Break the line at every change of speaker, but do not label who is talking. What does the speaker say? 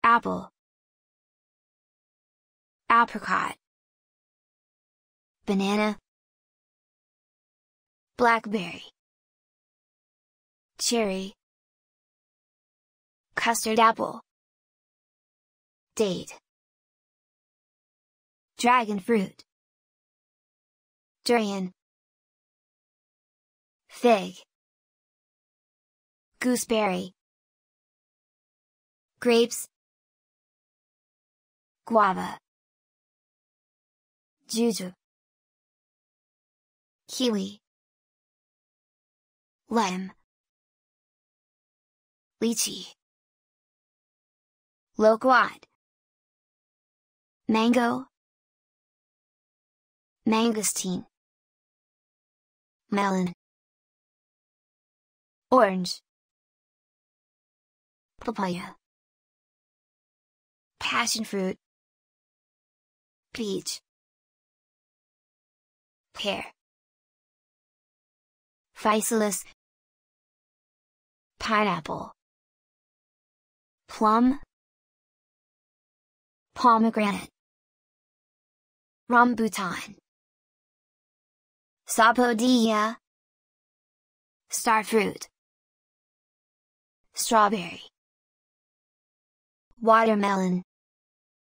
apple, apricot, banana, blackberry, cherry, custard apple, date, dragon fruit, durian, fig, gooseberry, grapes, guava, juju, kiwi, lime, lychee, loquat, mango, mangosteen, melon, orange, papaya, passion fruit, peach, pear, physalis, pineapple, plum, pomegranate, rambutan, sapodilla, starfruit, strawberry, watermelon,